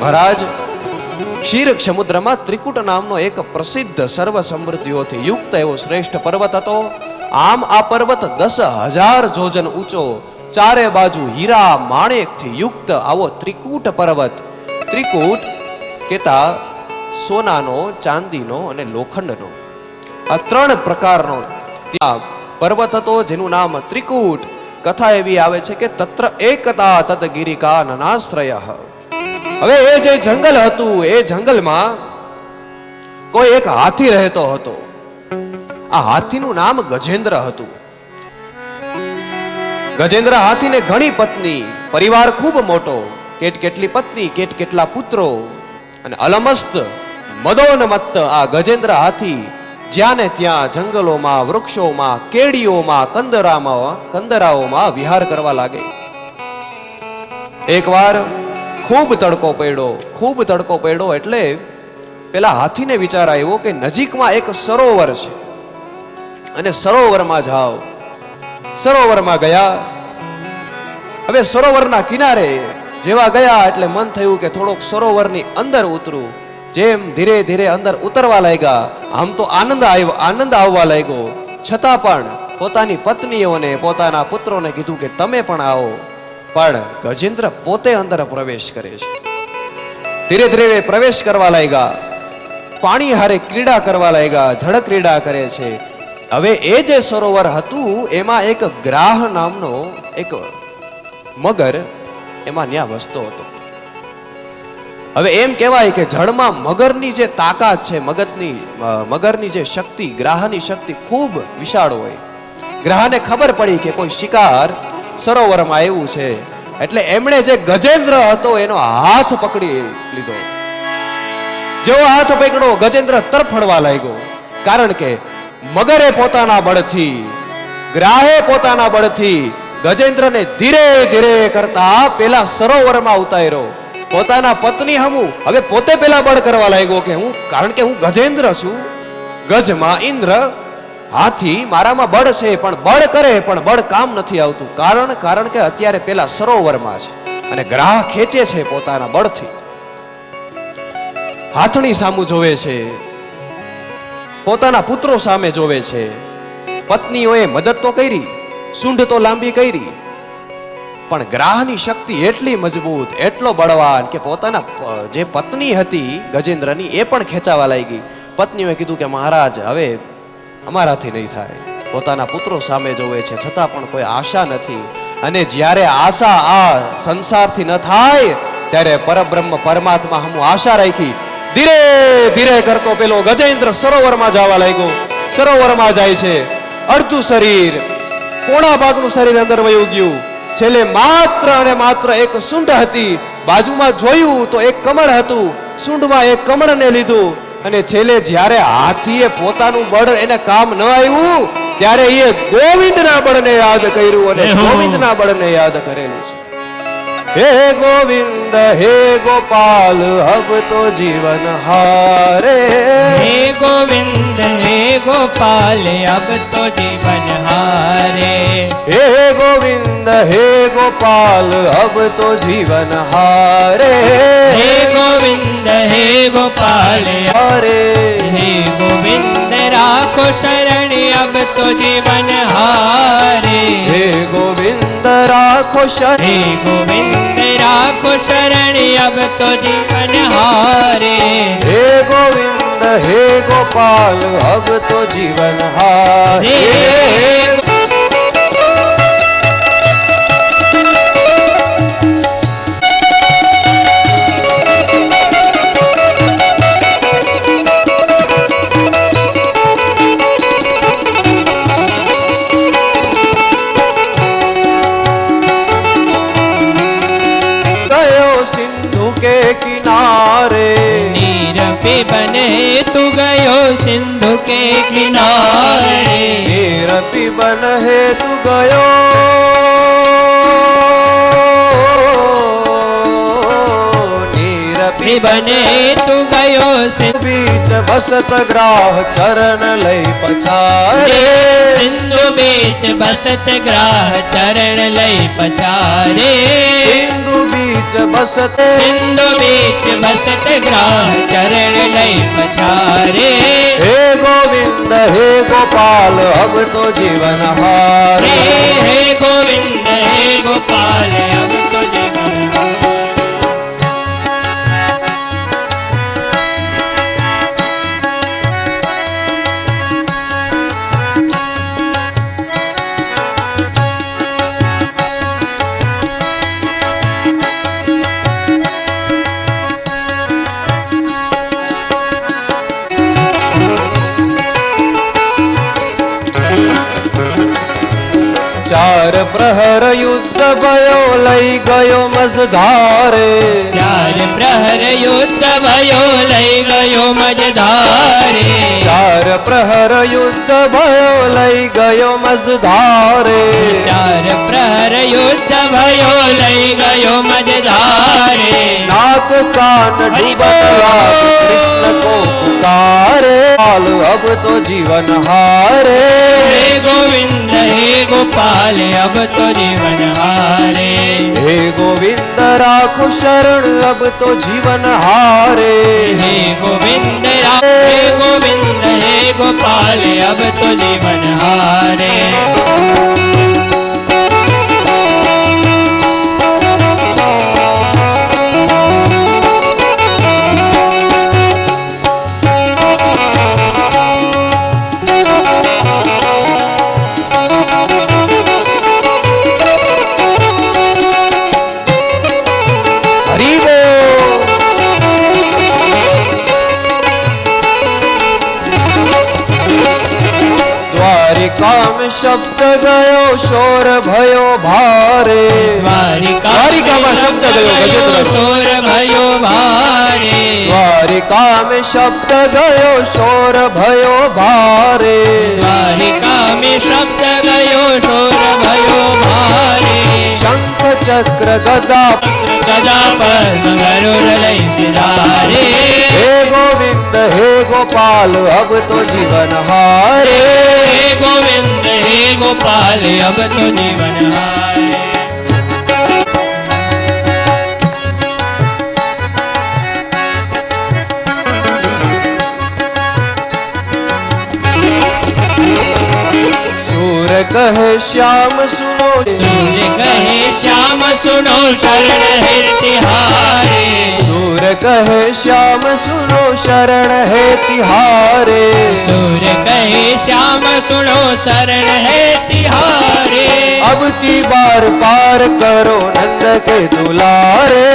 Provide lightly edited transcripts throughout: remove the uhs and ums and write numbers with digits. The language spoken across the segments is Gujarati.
મહારાજ, ક્ષીર સમુદ્રમાં ત્રિકૂટ નામનો એક પ્રસિદ્ધ સર્વ સમૃદ્ધિઓથી યુક્ત એવો શ્રેષ્ઠ પર્વત હતો. આમ આ પર્વત 10,000 જોજન ઊંચો, ચારે બાજુ હીરા માણેકથી યુક્ત આવો ત્રિકૂટ પર્વત. ત્રિકૂટ કેતા સોનાનો, ચાંદીનો અને લોખંડનો, આ 3 પ્રકારનો ત્યાં પર્વત હતો, જેનું નામ ત્રિકૂટ. કથા એવી આવે છે કે તત્ર એકતા તદ ગિરિકા નનાશ્રય. હવે એ જે જંગલ હતું, એ જંગલમાં કોઈ એક હાથી રહેતો હતો. આ હાથીનું નામ ગજેન્દ્ર હતું. ગજેન્દ્ર હાથીને ઘણી પત્ની, પરિવાર ખૂબ મોટો, કેટલી પત્ની, કેટલા પુત્રો, અને અલમસ્ત મદોન્મત્ત આ ગજેન્દ્ર હાથી જ્યાં ને ત્યાં જંગલોમાં, વૃક્ષોમાં, કેડીઓમાં, કંદરાઓમાં વિહાર કરવા લાગે. એકવાર ખૂબ તડકો પડ્યો એટલે પેલા હાથીને વિચાર આવ્યો કે નજીકમાં એક સરોવર છે અને સરોવરમાં જાઓ. સરોવરમાં ગયા. હવે સરોવરના કિનારે જેવા ગયા એટલે મન થયું કે થોડોક સરોવરની અંદર ઉતરું. જેમ ધીરે ધીરે અંદર ઉતરવા લાગ્યા, આમ તો આનંદ આવવા લાગ્યો. છતાં પણ પોતાની પત્નીઓને, પોતાના પુત્રોને કીધું કે તમે પણ આવો. પણ ગજેન્દ્ર પોતે અંદર પ્રવેશ કરે છે. ધીરે ધીરે પ્રવેશ કરવા લાગ્યા, પાણી હારે ક્રીડા કરવા લાગ્યા, જળ ક્રીડા કરે છે. હવે એ જે સરોવર હતું એમાં એક ગ્રાહ નામનો એક મગર એમાં ન્યા વસતો હતો. હવે એમ કહેવાય કે જળમાં મગરની જે તાકાત છે, મગરની જે શક્તિ, ગ્રાહની શક્તિ ખૂબ વિશાળ હોય. ગ્રાહને ખબર પડી કે કોઈ શિકાર સરોવરમાં આવ્યું છે, એટલે એમણે જે ગજેન્દ્ર હતો એનો હાથ પકડી લીધો. જેવો હાથ પકડ્યો, ગજેન્દ્ર તરફડવા લાગ્યો. કારણ કે મગરે પોતાના બળથી, ગ્રાહે પોતાના બળથી ગજેન્દ્રને ધીરે ધીરે કરતા પેલા સરોવરમાં ઉતાર્યો. પોતાના પત્ની હમુ હવે પોતે પેલા બળ કરવા લાગ્યો કે કારણ કે હું ગજેન્દ્ર છું, ગજમાં ઇન્દ્ર, હાથી, મારામાં બળ છે, પણ બળ કરે પણ બળ કામ નથી આવતું. કારણ કે અત્યારે પેલા સરોવરમાં છે અને ગ્રાહ ખેંચે છે પોતાના બળથી. હાથણી સામું જોવે છે, પોતાના પુત્રો સામે જોવે છે. પત્નીઓએ મદદ તો કરી, સૂંઢ તો લાંબી કરી, પણ ગ્રાહની શક્તિ એટલી મજબૂત, એટલો બળવાન કે પોતાના જે પત્ની હતી ગજેન્દ્રની એ પણ ખેંચાવા લાગી. પત્નીઓએ કીધું કે મહારાજ હવે અમારાથી નહીં થાય. પોતાના પુત્રો સામે જોવે છે, છતાં પણ કોઈ આશા નથી. અને જ્યારે આશા આ સંસારથી ન થાય ત્યારે પરબ્રહ્મ પરમાત્મા હમું આશા રાખી. ધીરે ધીરે કરતો પેલો ગજેન્દ્ર સરોવરમાં જવા લાગ્યો. સરોવરમાં જાય છે, અડધું શરીર, પોણા ભાગનું શરીર અંદર વયું ગયું. છેલ્લે માત્ર અને માત્ર એક સૂંઢ હતી. બાજુમાં જોયું તો એક કમળ હતું. સૂંઢમાં એક કમળને લીધું અને છેલ્લે જ્યારે હાથીએ પોતાનું બળ એને કામ ન આવ્યું ત્યારે એ ગોવિંદના બળને યાદ કર્યું અને ગોવિંદના બળને યાદ કરેલું છે. હે ગોવિંદ હે ગોપાલ હબ તો જીવન હારે. હે ગોવિંદ હે ગોપાલ અબ તો જીવન હારે. હે ગોવિંદ હે ગોપાલ અબ તો જીવન હારે. હે ગોવિંદ હે ગોપાલ હારે. હે ગોવિંદ રાખો શરણ અબ તો જીવન હારે. હે ગોવિંદ રાખો શરણ. હે ગોવિંદ રાખો શરણ અબ તો જીવન હારે. હે ગોવિંદ હે ગોપાલ અબ તો જીવન હારે. किनारे नीर पे बने तू गयो सिंधु के किनारे. नीर पे बन है तू गयो नीर पे શ્રી બને તું ગયો સિંધુ બીચ બસત ગ્રાહ ચરણ લઈ પછારે સિંધુ બીચ બસત ગ્રાહ ચરણ લઈ પછારે સિંધુ બીચ બસત સિંધુ બીચ બસત ગ્રાહ ચરણ લઈ પછારે હે ગોવિંદ હે ગોપાલ અબ તો જીવન હારે હે ગોવિંદ હે ગોપાલ અબ તો જીવન ચાર પ્રહર યુદ્ધ ભયો લઈ ગયો મઝધારે ચાર પ્રહર યુદ્ધ ભયો લઈ ગયો મજધારે ચાર પ્રહર યુદ્ધ ભયો લઈ ગયો મઝધારે ચાર પ્રહર યુદ્ધ ભયો લઈ ગયો મજધારે नाक कान डूबत लाग कृष्ण को पुकारे हाल अब तो जीवन हारे हे गोविंद हे गोपाल अब तो जीवन हारे हे गोविंद राखो शरण अब तो जीवन हारे हे गोविंद हे गोविंद हे गोपाल अब तो जीवन हारे हरि बोल। द्वारिका में शब्द गयो शोर भयो भारे द्वारिका द्वारिकाમાં શબ્દ ગયો ગજેન્દ્ર શોર भयो ભારે द्वारिका में शब्द गयो शोर भयो भारे द्वारिका में शब्द गयो शोर भयो भारे शंख चक्र गदा गदा पद्म गरुड़ लई सिधारे हे गोविंद हे गोपाल अब तो जीवन हारे हे गोविंद हे गोपाल अब तो जीवन हारे सूर कहे श्याम सुनो सूर्य कहे श्याम सुनो शरण है तिहारे सूर कहे श्याम सुनो शरण है तिहारे सूर्य कहे श्याम सुनो शरण है तिहारे अब की बार पार करो नंद के दुलारे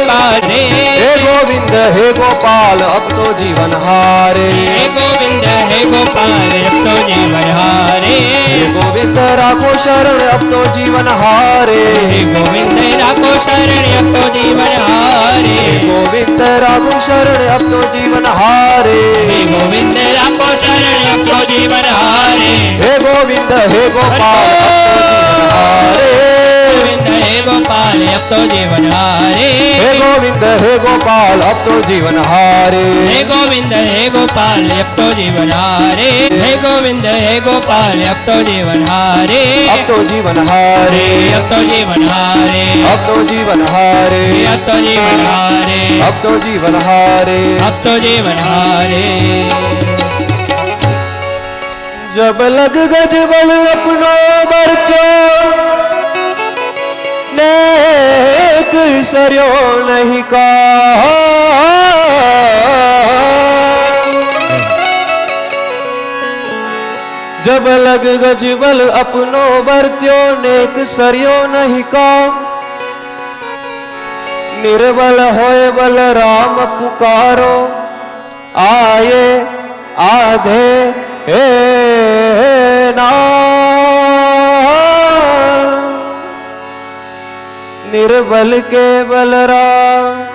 बारे हे गोविंद हे गोपाल अब तो जीवन हारे हे गोविंद हे गोपाल अब तो जीवन हारे हे गोविंद राखो शरण अब तो जीवन हारे हे गोविंद राखो शरण अब तो जीवन हारे हे गोविंद राखो शरण अब तो जीवन हारे हे गोविंद राखो शरण अब तो जीवन हारे हे गोविंद हे गोपाल अब तो जीवन हारे हे गोविंद हे गोपाल अब तो जीवन हारे हे गोविंद हे गोपाल अब तो जीवन हारे अब तो जीवन हारे अब तो जीवन हारे अब तो जीवन हारे अब तो जीवन हारे अब तो जीवन हारे अब तो जीवन हारे जब लग गज बल अपनो बरत्यो नेक सरयो नहीं का जब लग गज बल अपनो बरत्यो नेक सरयो नहीं का निर्बल होए बल राम पुकारो आए आधे हे नाम निर्बल के बलराम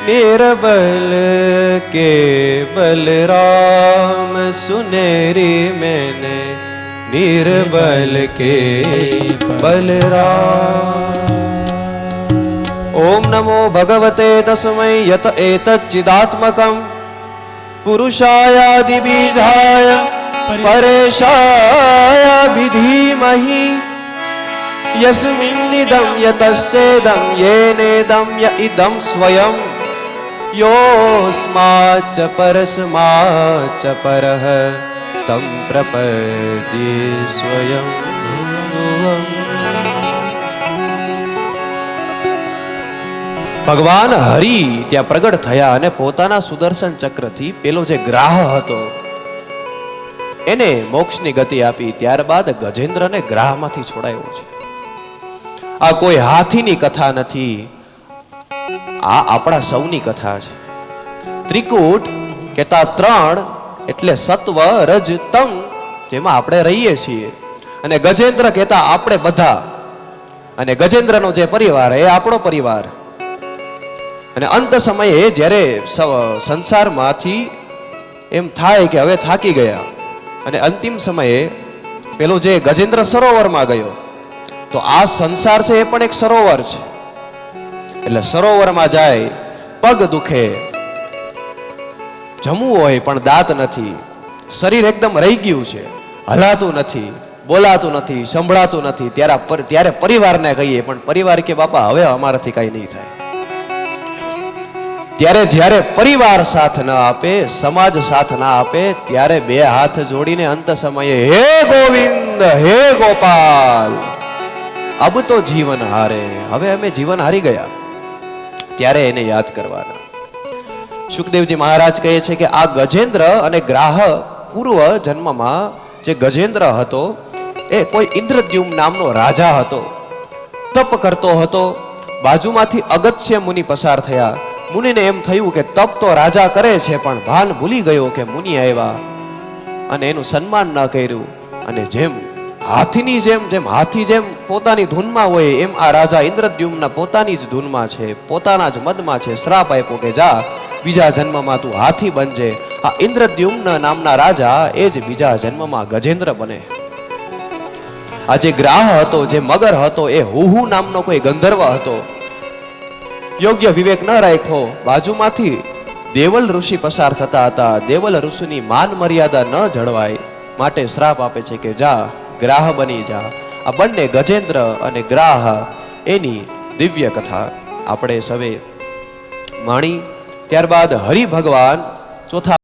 निर्बल के बलराम सुनेरी मैंने निर्बल के बलराम ઓમ નમો ભગવતે તસ્મૈ યત એતચ્ચિદાત્મકં પુરુષાયાદિ બીજાય પરેશાય વિધીમહિ યસ્મિન્નિદં યતશ્ચેદં યેનેદં ય ઇદં સ્વયં યોસ્માચ્ચ પરસ્માચ્ચ પરઃ તં પ્રપદ્યે સ્વયં. ભગવાન હરિ ત્યાં પ્રગટ થયા અને પોતાના સુદર્શન ચક્રથી પેલો જે ગ્રાહ હતો એને મોક્ષની ગતિ આપી. ત્યારબાદ ગજેન્દ્રને ગ્રાહમાંથી છોડાયો છે. આ કોઈ હાથીની કથા નથી, આ આપણા સૌની કથા છે. ત્રિકૂટ કહેતા ત્રણ એટલે સત્વ રજ તમ, જેમાં આપણે રહીએ છીએ, અને ગજેન્દ્ર કહેતા આપણે બધા, અને ગજેન્દ્રનો જે પરિવાર એ આપણો પરિવાર. અને અંત સમયે જ્યારે સંસારમાંથી એમ થાય કે હવે થાકી ગયા, અને અંતિમ સમયે પેલો જે ગજેન્દ્ર સરોવરમાં ગયો, તો આ સંસાર છે એ પણ એક સરોવર છે. એટલે સરોવરમાં જાય, પગ દુખે, જમવું હોય પણ દાંત નથી, શરીર એકદમ રહી ગયું છે, હલાતું નથી, બોલાતું નથી, સંભળાતું નથી, ત્યારે પરિવારને કહીએ, પણ પરિવાર કે બાપા હવે અમારાથી કઈ નહીં થાય. ત્યારે જ્યારે પરિવાર સાથ ના આપે, સમાજ સાથ ના આપે, ત્યારે બે હાથ જોડીને અંત સમયે હે ગોવિંદ હે ગોપાલ અબ તો જીવન હારે, હવે અમે જીવન હારી ગયા, ત્યારે એને યાદ કરવાના. સુખદેવજી મહારાજ કહે છે કે આ ગજેન્દ્ર અને ગ્રાહ પૂર્વ જન્મમાં જે ગજેન્દ્ર હતો એ કોઈ ઇન્દ્રદ્યુમ્ન નામનો રાજા હતો, તપ કરતો હતો. બાજુમાંથી અગત્ય મુનિ પસાર થયા. મુનિને એમ થયું કે તપ તો રાજા કરે છે, પણ ભાન ભૂલી ગયો કે મુનિ આવ્યા અને એનું સન્માન ન કર્યું. અને જેમ હાથીની જેમ હાથી જેમ પોતાની ધૂનમાં હોય, એમ આ રાજા ઇન્દ્રદ્યુમ્ન પોતાની જ ધૂનમાં છે, પોતાના જ મદમાં છે. શ્રાપ આપ્યો કે જા બીજા જન્મમાં તું હાથી બનજે. આ ઇન્દ્રદ્યુમ્ન નામના રાજા એ જ બીજા જન્મમાં ગજેન્દ્ર બને. આ જે ગ્રાહ હતો, જે મગર હતો, એ હુહુ નામનો કોઈ ગંધર્વ હતો. યોગ્ય વિવેક ન રાખ્યો, બાજુમાંથી દેવલ ઋષિ પસાર થતા હતા. દેવલ ઋષિની માન મર્યાદા ન જળવાય માટે શ્રાપ આપે છે કે જા ગ્રાહ બની જા. આ બંને ગજેન્દ્ર અને ગ્રાહ એની દિવ્ય કથા આપણે સવે માણી. ત્યારબાદ હરિ ભગવાન ચોથા